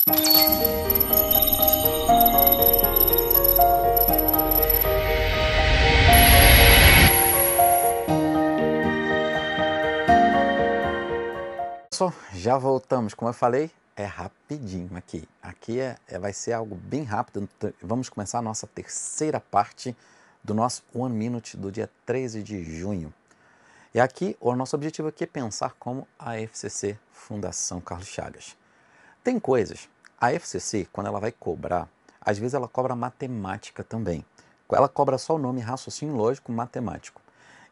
Pessoal, já voltamos. Como eu falei, é rapidinho aqui. Aqui vai ser algo bem rápido. Vamos começar a nossa terceira parte do nosso One Minute do dia 13 de junho. E aqui, o nosso objetivo aqui é pensar como a FCC, Fundação Carlos Chagas. Tem coisas, a FCC, quando ela vai cobrar, às vezes ela cobra matemática também. Ela cobra só o nome raciocínio lógico matemático.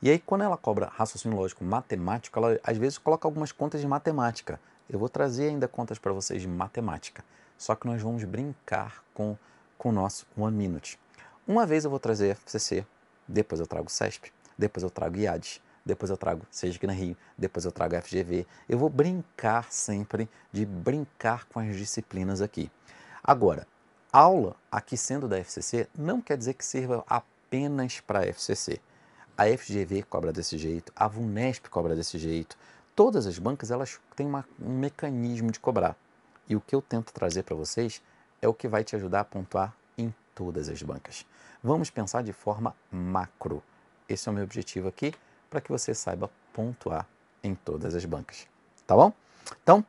E aí, quando ela cobra raciocínio lógico matemático, ela às vezes coloca algumas contas de matemática. Eu vou trazer ainda contas para vocês de matemática. Só que nós vamos brincar com o nosso One Minute. Uma vez eu vou trazer FCC, depois eu trago CESP, depois eu trago IADES, depois eu trago SESC Rio, depois eu trago FGV. Eu vou brincar sempre de brincar com as disciplinas aqui. Agora, aula aqui sendo da FCC não quer dizer que sirva apenas para a FCC. A FGV cobra desse jeito, a VUNESP cobra desse jeito. Todas as bancas elas têm um mecanismo de cobrar. E o que eu tento trazer para vocês é o que vai te ajudar a pontuar em todas as bancas. Vamos pensar de forma macro. Esse é o meu objetivo aqui, para que você saiba pontuar em todas as bancas. Tá bom? Então,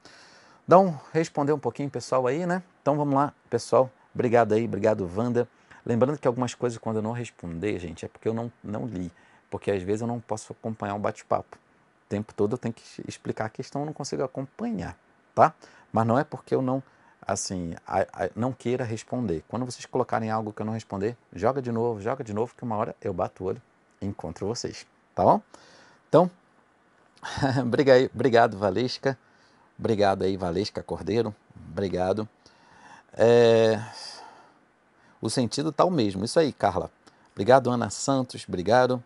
responder um pouquinho pessoal aí, né? Então vamos lá, pessoal. Obrigado aí, obrigado, Wanda. Lembrando que algumas coisas quando eu não responder, gente, é porque eu não li. Porque às vezes eu não posso acompanhar um bate-papo. O tempo todo eu tenho que explicar a questão, eu não consigo acompanhar, tá? Mas não é porque eu não, assim, não queira responder. Quando vocês colocarem algo que eu não responder, joga de novo, que uma hora eu bato o olho e encontro vocês, tá bom? Então, obrigado, Valesca. Obrigado aí, Valesca Cordeiro. Obrigado. O sentido tá o mesmo. Isso aí, Carla. Obrigado, Ana Santos. Obrigado.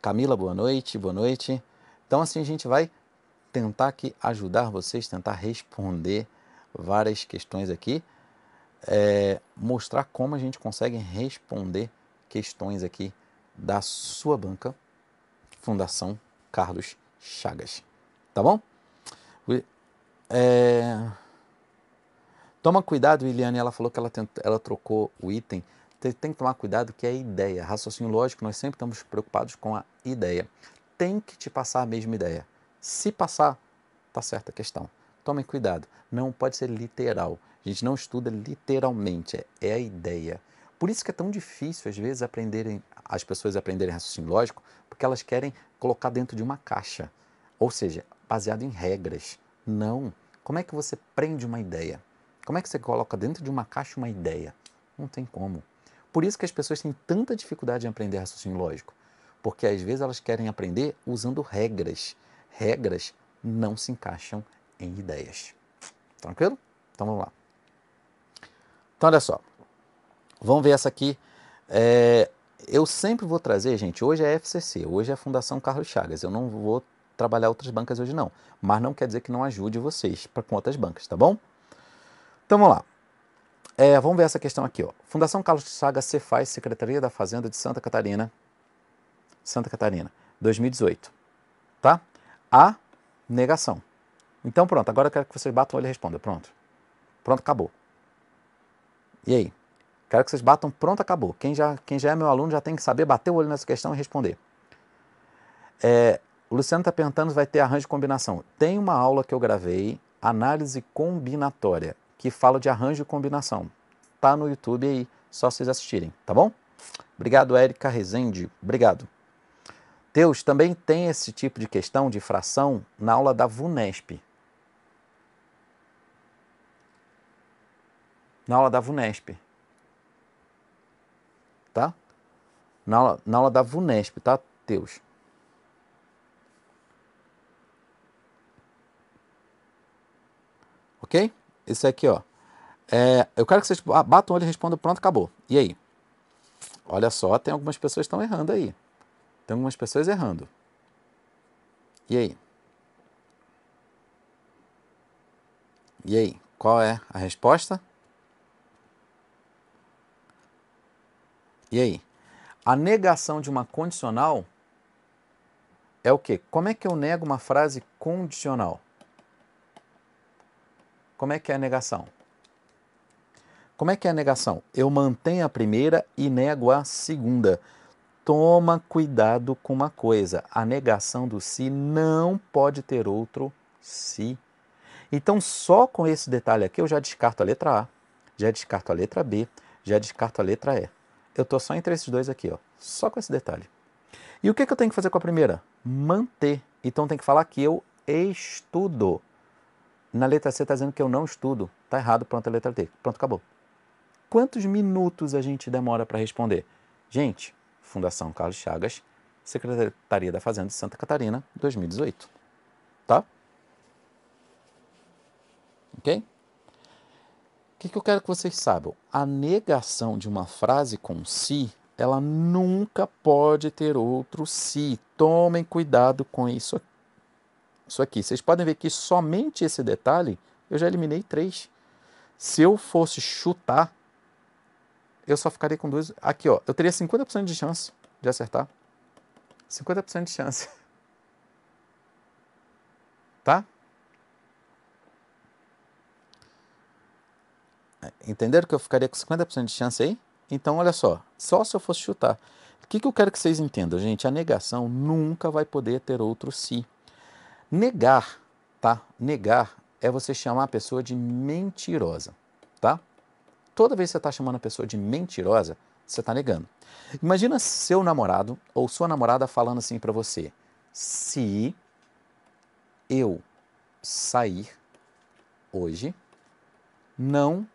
Camila, boa noite, boa noite. Então, assim, a gente vai tentar aqui ajudar vocês, tentar responder várias questões aqui, mostrar como a gente consegue responder questões aqui da sua banca, Fundação Carlos Chagas. Tá bom? Toma cuidado, Eliane, ela falou que ela trocou o item. Tem que tomar cuidado que é a ideia. Raciocínio lógico, nós sempre estamos preocupados com a ideia. Tem que te passar a mesma ideia. Se passar, tá certa a questão. Tomem cuidado, não pode ser literal. A gente não estuda literalmente, é a ideia. Por isso que é tão difícil, às vezes, as pessoas aprenderem raciocínio lógico, porque elas querem colocar dentro de uma caixa. Ou seja, baseado em regras. Não. Como é que você prende uma ideia? Como é que você coloca dentro de uma caixa uma ideia? Não tem como. Por isso que as pessoas têm tanta dificuldade em aprender raciocínio lógico. Porque às vezes elas querem aprender usando regras. Regras não se encaixam em ideias. Tranquilo? Então vamos lá. Então olha só. Vamos ver essa aqui. Eu sempre vou trazer, gente, hoje é a FCC, hoje é a Fundação Carlos Chagas. Eu não vou trabalhar outras bancas hoje não. Mas não quer dizer que não ajude vocês com outras bancas, tá bom? Então vamos lá. Vamos ver essa questão aqui. Ó. Fundação Carlos Chagas Cefaz, Secretaria da Fazenda de Santa Catarina, 2018. Tá? A negação. Então pronto, agora eu quero que vocês batam o olho e respondam. Pronto. Pronto, acabou. E aí? Quero que vocês batam, pronto, acabou. Quem já é meu aluno já tem que saber bater o olho nessa questão e responder. O Luciano está perguntando se vai ter arranjo de combinação. Tem uma aula que eu gravei, análise combinatória, que fala de arranjo e combinação. Tá no YouTube aí, só vocês assistirem, tá bom? Obrigado, Érica Rezende. Obrigado. Teus, também tem esse tipo de questão de fração na aula da VUNESP. Na aula da VUNESP. Tá? Na aula da VUNESP, tá, Teus? Ok? Esse aqui, ó. Eu quero que vocês batam o olho e respondam, pronto, acabou. E aí? Olha só, tem algumas pessoas que estão errando aí. Tem algumas pessoas errando. E aí? E aí? Qual é a resposta? E aí? A negação de uma condicional é o quê? Como é que eu nego uma frase condicional? Como é que é a negação? Como é que é a negação? Eu mantenho a primeira e nego a segunda. Toma cuidado com uma coisa. A negação do se não pode ter outro se. Então, só com esse detalhe aqui, eu já descarto a letra A, já descarto a letra B, já descarto a letra E. Eu estou só entre esses dois aqui, ó, só com esse detalhe. E o que eu tenho que fazer com a primeira? Manter. Então, tem que falar que eu estudo. Na letra C está dizendo que eu não estudo. Está errado, pronto, a letra D. Pronto, acabou. Quantos minutos a gente demora para responder? Gente, Fundação Carlos Chagas, Secretaria da Fazenda de Santa Catarina, 2018. Tá? Ok? O que eu quero que vocês saibam? A negação de uma frase com se, ela nunca pode ter outro se. Tomem cuidado com isso aqui. Vocês podem ver que somente esse detalhe, eu já eliminei 3. Se eu fosse chutar, eu só ficaria com 2. Aqui, ó, eu teria 50% de chance de acertar. 50% de chance. Tá? Entenderam que eu ficaria com 50% de chance aí? Então, olha só se eu fosse chutar. O que eu quero que vocês entendam, gente? A negação nunca vai poder ter outro se. Negar, tá? Negar é você chamar a pessoa de mentirosa, tá? Toda vez que você está chamando a pessoa de mentirosa, você está negando. Imagina seu namorado ou sua namorada falando assim para você: se eu sair hoje, não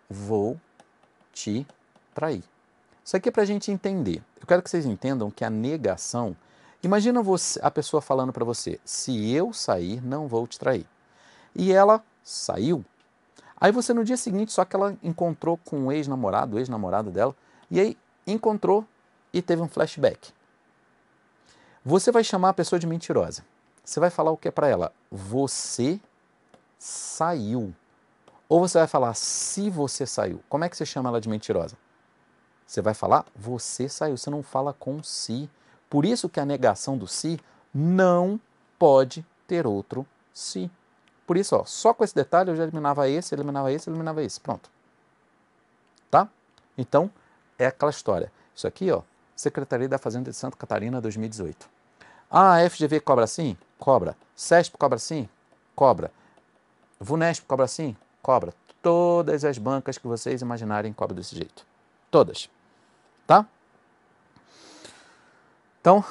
vou te trair. Isso aqui é para a gente entender. Eu quero que vocês entendam que a negação... Imagina a pessoa falando para você: se eu sair, não vou te trair. E ela saiu. Aí você no dia seguinte, só que ela encontrou com o ex-namorado, o ex-namorado dela, e aí encontrou e teve um flashback. Você vai chamar a pessoa de mentirosa. Você vai falar o que para ela? Você saiu. Ou você vai falar se você saiu. Como é que você chama ela de mentirosa? Você vai falar você saiu. Você não fala com si. Por isso que a negação do si não pode ter outro si. Por isso, ó, só com esse detalhe eu já eliminava esse, eliminava esse, eliminava esse. Pronto. Tá? Então, é aquela história. Isso aqui, ó, Secretaria da Fazenda de Santa Catarina, 2018. Ah, a FGV cobra sim? Cobra. CESP cobra sim? Cobra. VUNESP cobra sim? Cobra. Todas as bancas que vocês imaginarem cobram desse jeito. Todas. Tá? Então,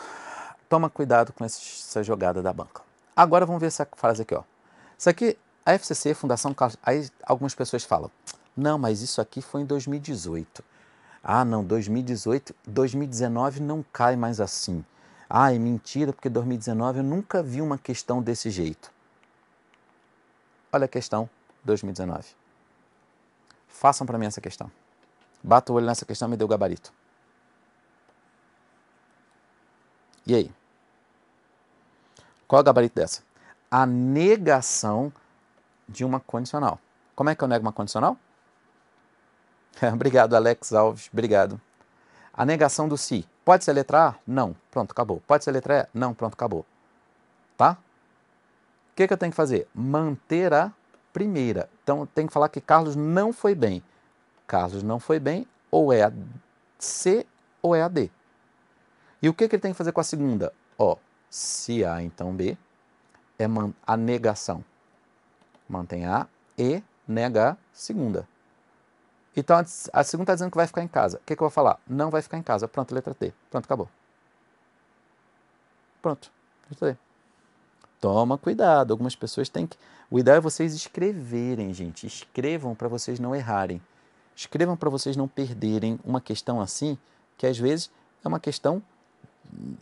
toma cuidado com essa jogada da banca. Agora vamos ver essa frase aqui, ó. Isso aqui, a FCC, Fundação Carlos... Aí algumas pessoas falam: não, mas isso aqui foi em 2018. Ah, não, 2018, 2019 não cai mais assim. Ah, é mentira, porque 2019 eu nunca vi uma questão desse jeito. Olha a questão 2019. Façam para mim essa questão. Bata o olho nessa questão e me dê o gabarito. E aí? Qual é o gabarito dessa? A negação de uma condicional. Como é que eu nego uma condicional? Obrigado, Alex Alves. Obrigado. A negação do se. Pode ser letra A? Não. Pronto, acabou. Pode ser letra E? Não. Pronto, acabou. Tá? O que eu tenho que fazer? Manter a primeira. Então, tem que falar que Carlos não foi bem. Carlos não foi bem, ou é a C ou é a D. E o que ele tem que fazer com a segunda? Ó, se A, então B, é a negação. Mantém A e nega a segunda. Então, a segunda está dizendo que vai ficar em casa. O que eu vou falar? Não vai ficar em casa. Pronto, letra T. Pronto, acabou. Pronto, letra T. Toma cuidado, algumas pessoas têm que... O ideal é vocês escreverem, gente. Escrevam para vocês não errarem. Escrevam para vocês não perderem uma questão assim, que às vezes é uma questão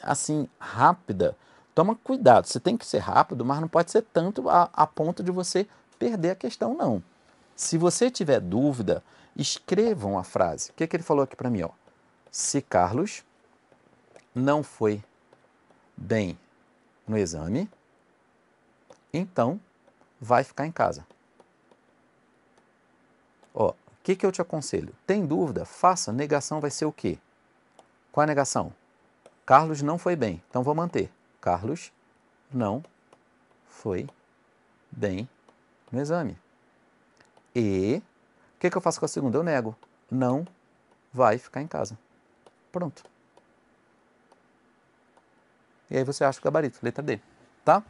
assim, rápida. Toma cuidado, você tem que ser rápido, mas não pode ser tanto a ponto de você perder a questão, não. Se você tiver dúvida, escrevam a frase. O que ele falou aqui para mim? Ó? Se Carlos não foi bem no exame, então vai ficar em casa. Ó, o que eu te aconselho? Tem dúvida? Faça. Negação vai ser o quê? Qual a negação? Carlos não foi bem. Então vou manter. Carlos não foi bem no exame. E O que eu faço com a segunda? Eu nego. Não vai ficar em casa. Pronto. E aí você acha o gabarito, letra D, tá?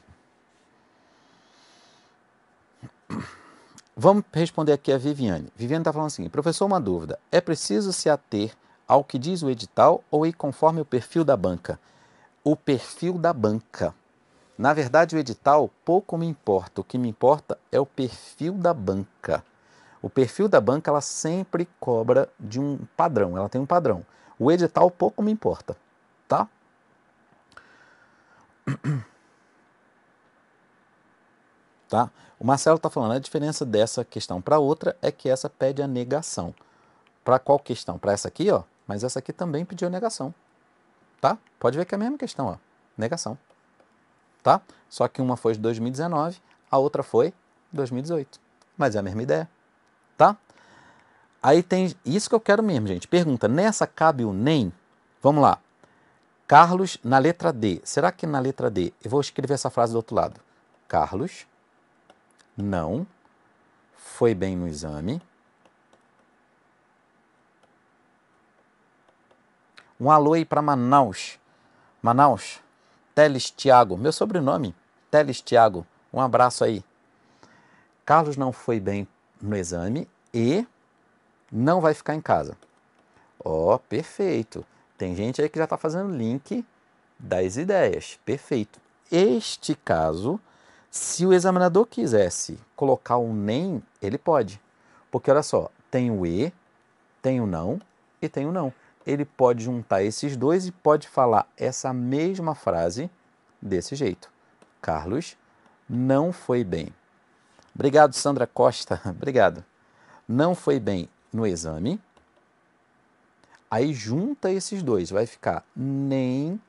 Vamos responder aqui a Viviane. Viviane está falando assim, professor, uma dúvida. É preciso se ater ao que diz o edital ou ir conforme o perfil da banca? O perfil da banca. Na verdade, o edital pouco me importa. O que me importa é o perfil da banca. O perfil da banca, ela sempre cobra de um padrão. Ela tem um padrão. O edital pouco me importa, tá? Tá? O Marcelo está falando, a diferença dessa questão para outra é que essa pede a negação. Para qual questão? Para essa aqui, ó. Mas essa aqui também pediu a negação. Tá? Pode ver que é a mesma questão, ó. Negação. Tá? Só que uma foi de 2019, a outra foi 2018. Mas é a mesma ideia. Tá? Aí tem isso que eu quero mesmo, gente. Pergunta, nessa cabe o NEM? Vamos lá. Carlos, na letra D. Será que na letra D, eu vou escrever essa frase do outro lado. Carlos não foi bem no exame. Um alô aí para Manaus. Manaus, Teles Tiago. Meu sobrenome, Teles Tiago. Um abraço aí. Carlos não foi bem no exame e não vai ficar em casa. Ó, perfeito. Tem gente aí que já está fazendo link das ideias. Perfeito. Este caso, se o examinador quisesse colocar um nem, ele pode. Porque olha só, tem o e, tem o não e tem o não. Ele pode juntar esses dois e pode falar essa mesma frase desse jeito. Carlos não foi bem. Obrigado, Sandra Costa. Obrigado. Não foi bem no exame. Aí junta esses dois. Vai ficar nem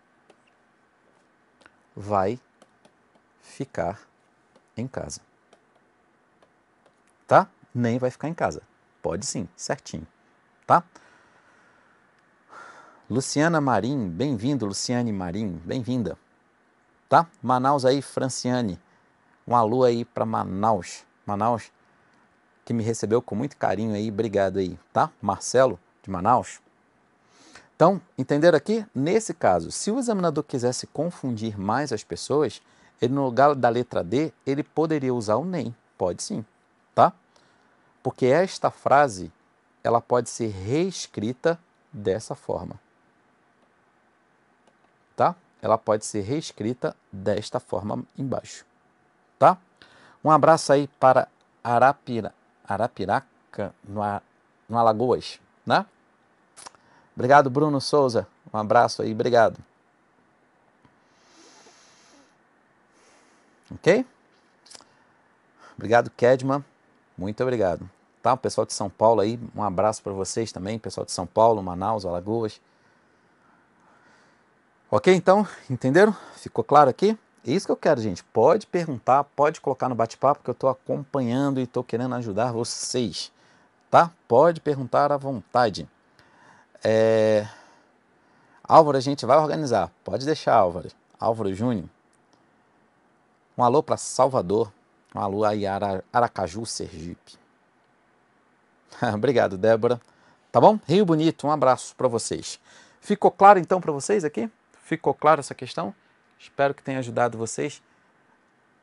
vai ficar em casa. Tá? Nem vai ficar em casa. Pode sim, certinho. Tá? Luciana Marim, bem-vindo, Luciane Marim, bem-vinda. Tá? Manaus aí, Franciane. Um alô aí para Manaus. Manaus, que me recebeu com muito carinho aí, obrigado aí, tá? Marcelo, de Manaus. Então, entenderam aqui? Nesse caso, se o examinador quisesse confundir mais as pessoas, ele no lugar da letra D, ele poderia usar o nem. Pode sim, tá? Porque esta frase, ela pode ser reescrita dessa forma. Tá? Ela pode ser reescrita desta forma embaixo. Tá? Um abraço aí para Arapiraca, no Alagoas, né? Obrigado, Bruno Souza. Um abraço aí, obrigado. Ok? Obrigado, Kedman. Muito obrigado. Tá? O pessoal de São Paulo aí, um abraço para vocês também, pessoal de São Paulo, Manaus, Alagoas. Ok, então, entenderam? Ficou claro aqui? É isso que eu quero, gente. Pode perguntar, pode colocar no bate-papo, que eu estou acompanhando e estou querendo ajudar vocês. Tá? Pode perguntar à vontade. Álvaro, a gente vai organizar. Pode deixar, Álvaro. Álvaro Júnior. Um alô para Salvador. Um alô aí, Aracaju, Sergipe. Obrigado, Débora. Tá bom? Rio Bonito, um abraço para vocês. Ficou claro então para vocês aqui? Ficou claro essa questão? Espero que tenha ajudado vocês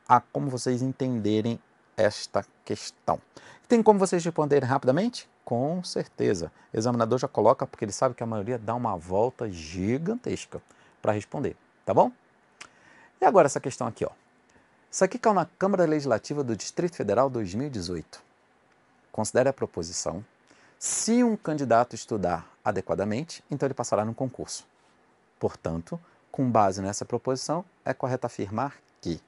a como vocês entenderem esta questão. Tem como vocês responderem rapidamente? Com certeza. O examinador já coloca porque ele sabe que a maioria dá uma volta gigantesca para responder, tá bom? E agora essa questão aqui, ó. Isso aqui caiu na Câmara Legislativa do Distrito Federal 2018. Considere a proposição. Se um candidato estudar adequadamente, então ele passará no concurso. Portanto, com base nessa proposição, é correto afirmar que...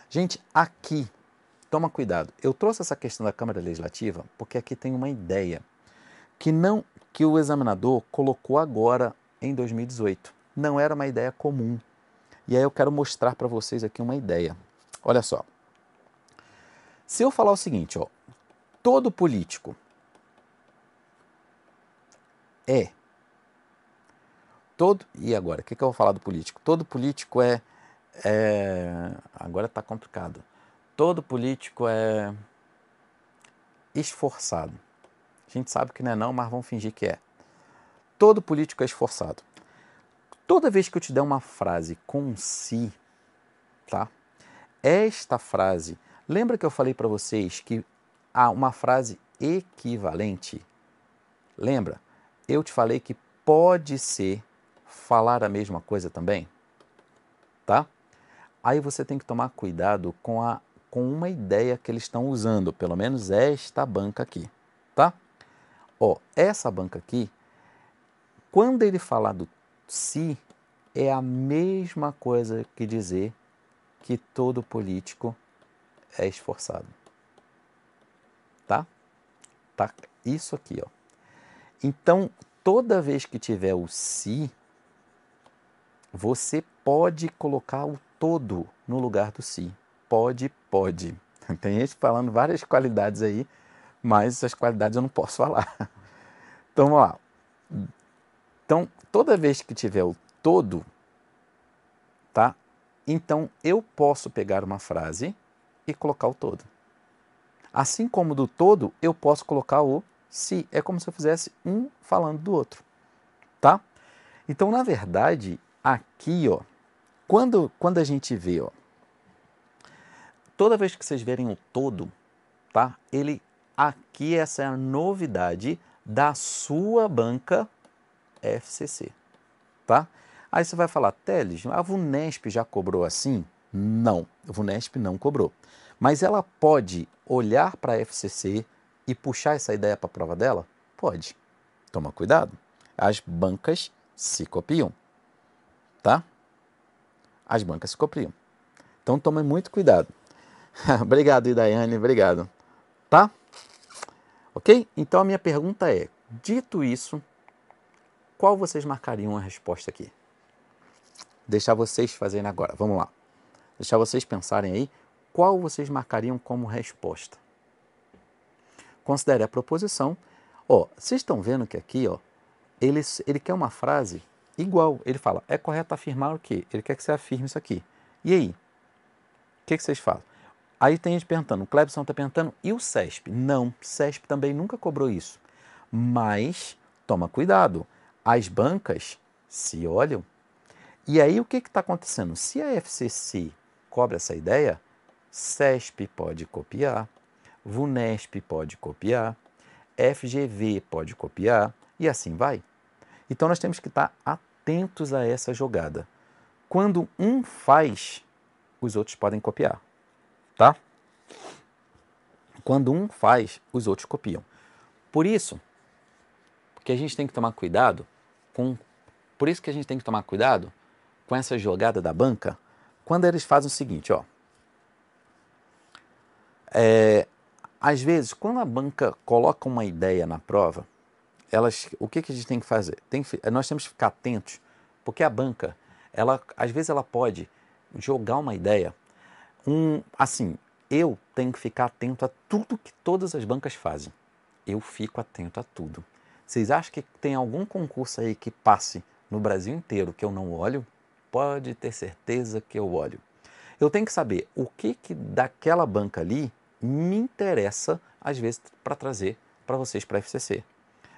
Gente, aqui, toma cuidado. Eu trouxe essa questão da Câmara Legislativa porque aqui tem uma ideia que o examinador colocou agora em 2018. Não era uma ideia comum. E aí eu quero mostrar para vocês aqui uma ideia. Olha só. Se eu falar o seguinte, ó, todo político e agora, o que eu vou falar do político? Todo político agora está complicado. Todo político esforçado. A gente sabe que não é não, mas vamos fingir que é. Todo político é esforçado. Toda vez que eu te der uma frase com se, tá? Esta frase, lembra que eu falei para vocês que há uma frase equivalente? Lembra? Eu te falei que pode ser falar a mesma coisa também, tá? Aí você tem que tomar cuidado com uma ideia que eles estão usando, pelo menos esta banca aqui, tá? Ó, essa banca aqui, quando ele falar do se, é a mesma coisa que dizer que todo político é esforçado, tá? Tá isso aqui, ó. Então, toda vez que tiver o se, você pode colocar o todo no lugar do se. Pode. Tem gente falando várias qualidades aí, mas essas qualidades eu não posso falar. Então, vamos lá. Então, toda vez que tiver o todo, tá? Então, eu posso pegar uma frase e colocar o todo. Assim como do todo, eu posso colocar o se. É como se eu fizesse um falando do outro, tá? Então, na verdade, aqui, ó, quando a gente vê, ó, toda vez que vocês verem o todo, tá? Aqui essa é a novidade da sua banca FCC, tá? Aí você vai falar, Teles, a VUNESP já cobrou assim? Não, a VUNESP não cobrou. Mas ela pode olhar para a FCC e puxar essa ideia para a prova dela? Pode. Toma cuidado. As bancas se copiam, tá? As bancas se copiam. Então tome muito cuidado. Obrigado, Idaiane, obrigado. Tá? Ok? Então a minha pergunta é, dito isso, qual vocês marcariam a resposta aqui? Deixar vocês fazerem agora, vamos lá. Deixar vocês pensarem aí, qual vocês marcariam como resposta? Considere a proposição. Ó, vocês estão vendo que aqui, ó, ele quer uma frase igual. Ele fala, é correto afirmar o quê? Ele quer que você afirme isso aqui. E aí? O que vocês falam? Aí tem gente perguntando, o Clebson está perguntando, e o CESP? Não, CESP também nunca cobrou isso. Mas, toma cuidado, as bancas se olham. E aí o que está acontecendo? Se a FCC cobra essa ideia, CESP pode copiar, VUNESP pode copiar, FGV pode copiar, e assim vai. Então nós temos que estar atentos a essa jogada. Quando um faz, os outros podem copiar, tá? Quando um faz, os outros copiam. Por isso que a gente tem que tomar cuidado com essa jogada da banca, quando eles fazem o seguinte, ó. Às vezes, quando a banca coloca uma ideia na prova, o que a gente tem que fazer? Nós temos que ficar atentos, porque a banca, às vezes ela pode jogar uma ideia, assim, eu tenho que ficar atento a tudo que todas as bancas fazem. Eu fico atento a tudo. Vocês acham que tem algum concurso aí que passe no Brasil inteiro que eu não olho? Pode ter certeza que eu olho. Eu tenho que saber o que daquela banca ali me interessa, às vezes, para trazer para vocês para a FCC.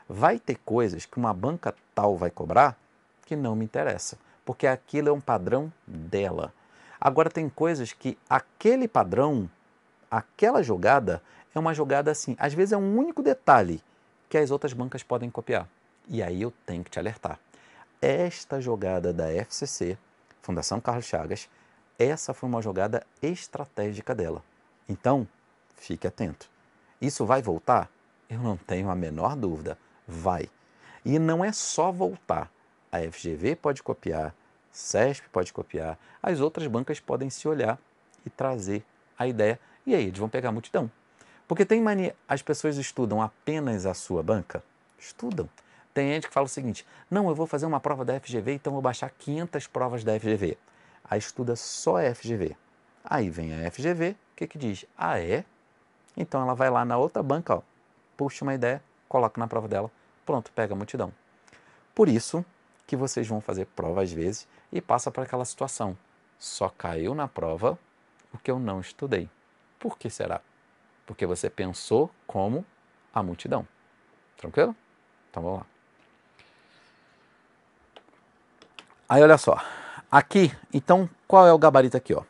Vai ter coisas que uma banca tal vai cobrar que não me interessa, porque aquilo é um padrão dela. Agora tem coisas que aquele padrão, aquela jogada, é uma jogada assim, às vezes é um único detalhe que as outras bancas podem copiar. E aí eu tenho que te alertar. Esta jogada da FCC, Fundação Carlos Chagas, essa foi uma jogada estratégica dela. Então, fique atento. Isso vai voltar? Eu não tenho a menor dúvida. Vai. E não é só voltar. A FGV pode copiar, CESP pode copiar, as outras bancas podem se olhar e trazer a ideia. E aí, eles vão pegar a multidão. Porque tem mania, as pessoas estudam apenas a sua banca? Estudam. Tem gente que fala o seguinte, não, eu vou fazer uma prova da FGV, então vou baixar 500 provas da FGV. Aí estuda só a FGV. Aí vem a FGV, o que diz? Ah, é? Então ela vai lá na outra banca, ó, puxa uma ideia, coloca na prova dela, pronto, pega a multidão. Por isso que vocês vão fazer prova às vezes e passa por aquela situação. Só caiu na prova o que eu não estudei. Por que será? Porque você pensou como a multidão. Tranquilo? Então vamos lá. Aí olha só. Aqui, então, qual é o gabarito aqui, ó? O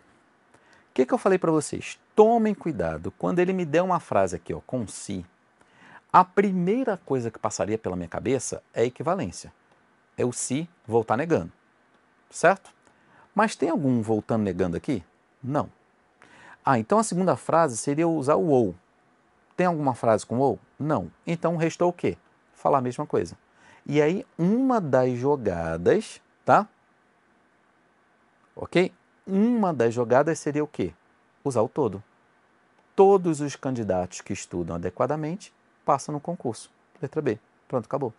que eu falei para vocês? Tomem cuidado. Quando ele me der uma frase aqui, ó, com se, a primeira coisa que passaria pela minha cabeça é a equivalência. É o se voltar negando. Certo? Mas tem algum voltando negando aqui? Não. Ah, então a segunda frase seria usar o ou. Tem alguma frase com ou? Não. Então restou o quê? Falar a mesma coisa. E aí, uma das jogadas, tá? Ok? Uma das jogadas seria o quê? Usar o todo. Todos os candidatos que estudam adequadamente passam no concurso. Letra B. Pronto, acabou.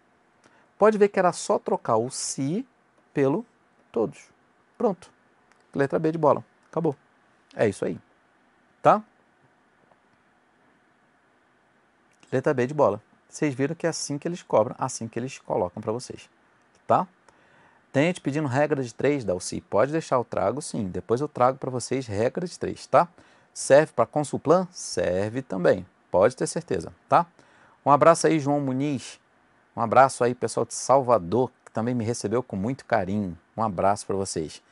Pode ver que era só trocar o se pelo todos. Pronto. Letra B de bola. Acabou. É isso aí. Tá? Letra B de bola. Vocês viram que é assim que eles cobram, assim que eles colocam para vocês. Tá? Tem gente pedindo regra de 3, Dalci. Pode deixar, eu trago sim. Depois eu trago para vocês regra de 3, tá? Serve para Consulplan? Serve também. Pode ter certeza, tá? Um abraço aí, João Muniz. Um abraço aí, pessoal de Salvador, que também me recebeu com muito carinho. Um abraço para vocês.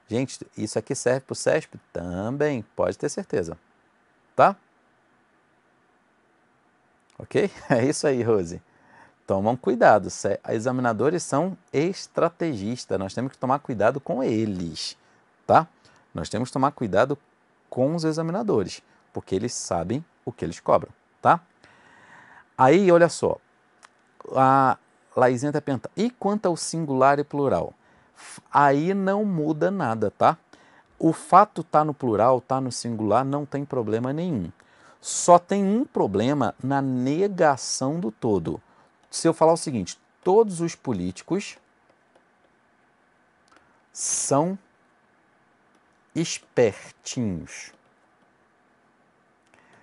Gente, isso aqui serve para o CESP? Também. Pode ter certeza. Tá? Ok? É isso aí, Rose. Tomam cuidado, examinadores são estrategistas, nós temos que tomar cuidado com eles, tá? Nós temos que tomar cuidado com os examinadores, porque eles sabem o que eles cobram, tá? Aí, olha só, a Laizinha está perguntando, e quanto ao singular e plural? Aí não muda nada, tá? O fato tá no plural, tá no singular, não tem problema nenhum. Só tem um problema na negação do todo. Se eu falar o seguinte, todos os políticos são espertinhos.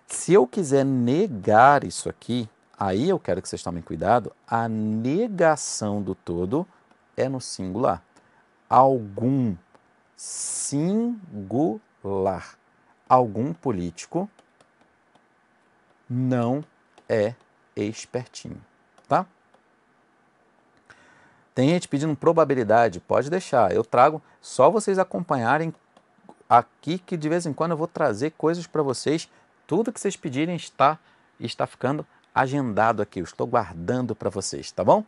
Se eu quiser negar isso aqui, aí eu quero que vocês tomem cuidado, a negação do todo é no singular. Algum singular. Algum político não é espertinho, tá? Tem gente pedindo probabilidade, pode deixar, eu trago, só vocês acompanharem aqui que de vez em quando eu vou trazer coisas para vocês, tudo que vocês pedirem está ficando agendado aqui, eu estou guardando para vocês, tá bom?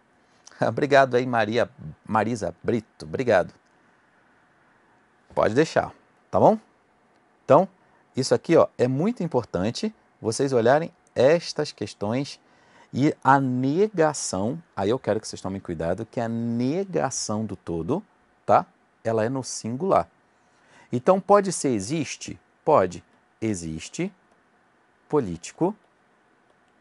Obrigado aí, Marisa Brito, obrigado. Pode deixar, tá bom? Então, isso aqui ó, é muito importante vocês olharem estas questões e a negação, aí eu quero que vocês tomem cuidado, que a negação do todo, tá? Ela é no singular. Então, pode ser existe? Pode. Existe político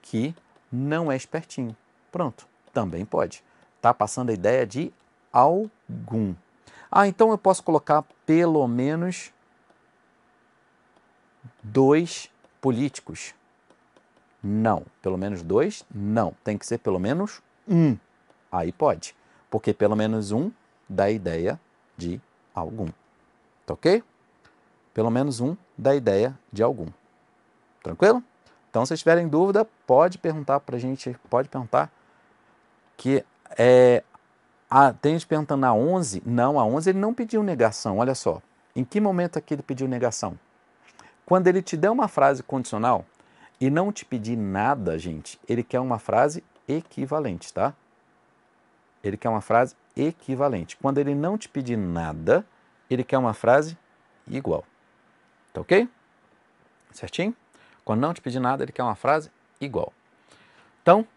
que não é espertinho. Pronto, também pode. Tá passando a ideia de algum. Ah, então eu posso colocar pelo menos 2 políticos. Não. Pelo menos 2? Não. Tem que ser pelo menos 1. Aí pode. Porque pelo menos 1 dá ideia de algum. Tá ok? Pelo menos 1 dá ideia de algum. Tranquilo? Então, se tiverem dúvida, pode perguntar pra gente. Pode perguntar. Que tem gente perguntando a 11. Não, a 11 ele não pediu negação. Olha só. Em que momento aqui ele pediu negação? Quando ele te der uma frase condicional e não te pedir nada, gente, ele quer uma frase equivalente, tá? Ele quer uma frase equivalente. Quando ele não te pedir nada, ele quer uma frase igual. Tá ok? Certinho? Quando não te pedir nada, ele quer uma frase igual. Então,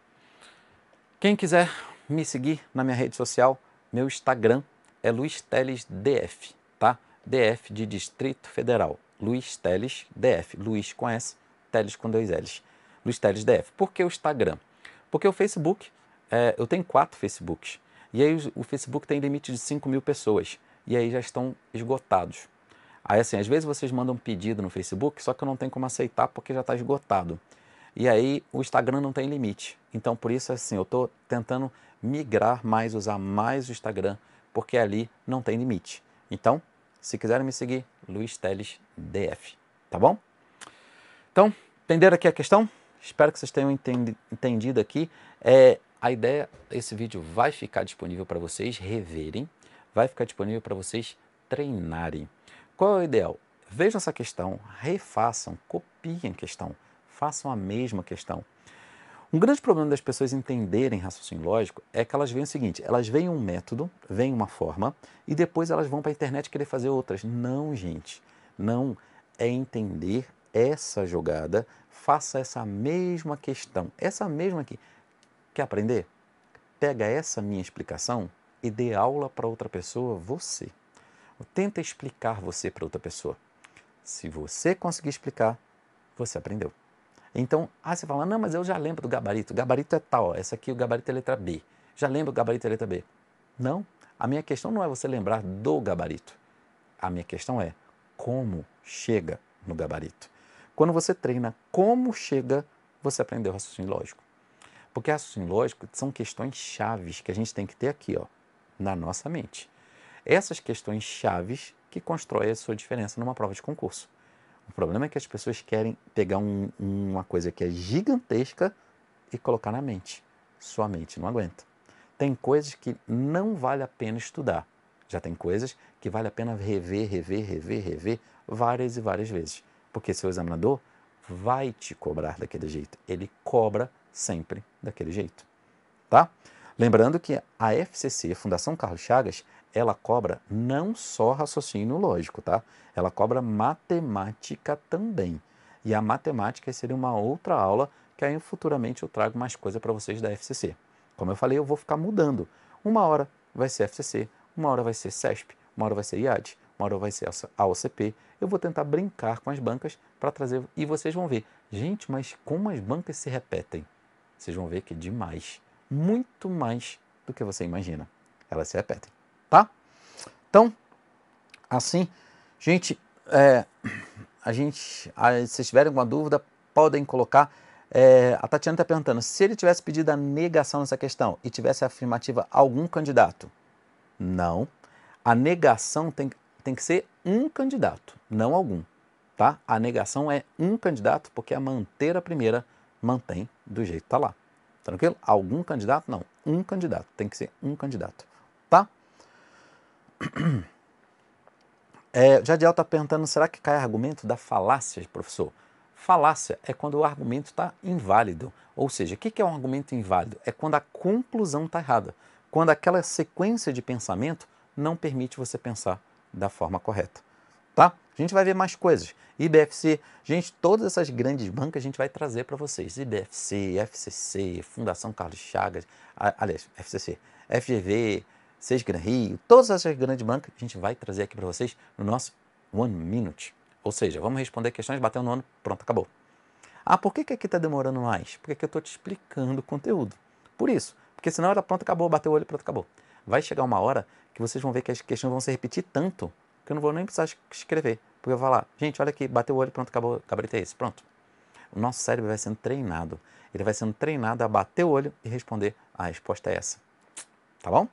quem quiser me seguir na minha rede social, meu Instagram é Luiz Teles DF, tá? DF de Distrito Federal. Luiz Teles DF. Luiz com S, Teles com 2 L's. Luiz Teles DF. Por que o Instagram? Porque o Facebook, eu tenho 4 Facebooks. E aí o Facebook tem limite de 5.000 pessoas. E aí já estão esgotados. Aí assim, às vezes vocês mandam um pedido no Facebook, só que eu não tenho como aceitar porque já está esgotado. E aí o Instagram não tem limite. Então por isso assim, eu estou tentando migrar mais, usar mais o Instagram, porque ali não tem limite. Então, se quiserem me seguir, Luiz Teles DF, tá bom? Então, Entenderam aqui a questão? Espero que vocês tenham entendido aqui. A ideia, esse vídeo vai ficar disponível para vocês reverem, vai ficar disponível para vocês treinarem. Qual é o ideal? Vejam essa questão, refaçam, copiem a questão, façam a mesma questão. Um grande problema das pessoas entenderem raciocínio lógico é que elas veem o seguinte, elas veem um método, veem uma forma e depois elas vão para a internet querer fazer outras. Não, gente, não. É entender essa jogada, faça essa mesma questão, essa mesma aqui. Quer aprender? Pega essa minha explicação e dê aula para outra pessoa, você. Tenta explicar você para outra pessoa. Se você conseguir explicar, você aprendeu. Então, você fala, não, mas eu já lembro do gabarito. O gabarito é tal, essa aqui o gabarito é letra B. Já lembro o gabarito é letra B. Não, a minha questão não é você lembrar do gabarito. A minha questão é como chega no gabarito. Quando você treina como chega, você aprendeu raciocínio lógico. Porque raciocínio lógico são questões chaves que a gente tem que ter aqui, ó, na nossa mente. Essas questões chaves que constroem a sua diferença numa prova de concurso. O problema é que as pessoas querem pegar uma coisa que é gigantesca e colocar na mente. Sua mente não aguenta. Tem coisas que não vale a pena estudar. Já tem coisas que vale a pena rever várias e várias vezes. Porque seu examinador vai te cobrar daquele jeito. Ele cobra sempre daquele jeito. Tá? Lembrando que a FCC, Fundação Carlos Chagas, ela cobra não só raciocínio lógico, tá? Ela cobra matemática também. E a matemática seria uma outra aula que aí futuramente eu trago mais coisa para vocês da FCC. Como eu falei, eu vou ficar mudando. Uma hora vai ser FCC, uma hora vai ser CESP, uma hora vai ser IAD, uma hora vai ser a OCP. Eu vou tentar brincar com as bancas para trazer... E vocês vão ver, gente, mas como as bancas se repetem? Vocês vão ver que é demais. Muito mais do que você imagina. Elas se repetem, tá? Então, assim, gente, se vocês tiverem alguma dúvida, podem colocar. A Tatiana está perguntando, se ele tivesse pedido a negação nessa questão e tivesse a afirmativa algum candidato? Não. A negação tem que ser um candidato, não algum, tá? A negação é um candidato porque a manter a primeira mantém do jeito que está lá. Tranquilo? Algum candidato? Não. Um candidato. Tem que ser um candidato. Tá? Jadiel está perguntando, será que cai argumento da falácia, professor? Falácia é quando o argumento está inválido. Ou seja, o que é um argumento inválido? É quando a conclusão está errada. Quando aquela sequência de pensamento não permite você pensar da forma correta. Tá? A gente vai ver mais coisas. IBFC, gente, todas essas grandes bancas a gente vai trazer para vocês. IBFC, FCC, Fundação Carlos Chagas, aliás, FCC, FGV, Sesgran Rio, todas essas grandes bancas a gente vai trazer aqui para vocês no nosso One Minute. Ou seja, vamos responder questões, bateu no ano, pronto, acabou. Por que aqui está demorando mais? Porque aqui eu estou te explicando o conteúdo. Por isso, porque senão era pronto, acabou, bateu o olho, pronto, acabou. Vai chegar uma hora que vocês vão ver que as questões vão se repetir tanto que eu não vou nem precisar escrever. Porque eu vou falar, gente, olha aqui, bateu o olho, pronto, acabou, gabarito é esse, pronto. O nosso cérebro vai sendo treinado. Ele vai sendo treinado a bater o olho e responder, a resposta é essa. Tá bom?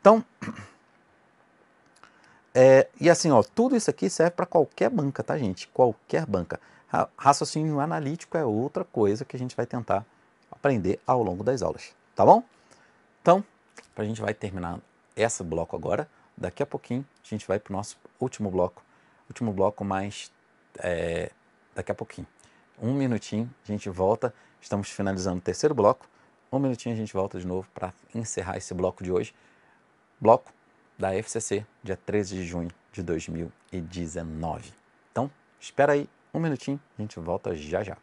Então, e assim, ó, tudo isso aqui serve para qualquer banca, tá, gente? Qualquer banca. Raciocínio analítico é outra coisa que a gente vai tentar aprender ao longo das aulas, tá bom? Então, a gente vai terminar esse bloco agora. Daqui a pouquinho a gente vai para o nosso último bloco mais daqui a pouquinho. Um minutinho, a gente volta, estamos finalizando o terceiro bloco. Um minutinho a gente volta de novo para encerrar esse bloco de hoje. Bloco da FCC, dia 13 de junho de 2019. Então, espera aí um minutinho, a gente volta já já.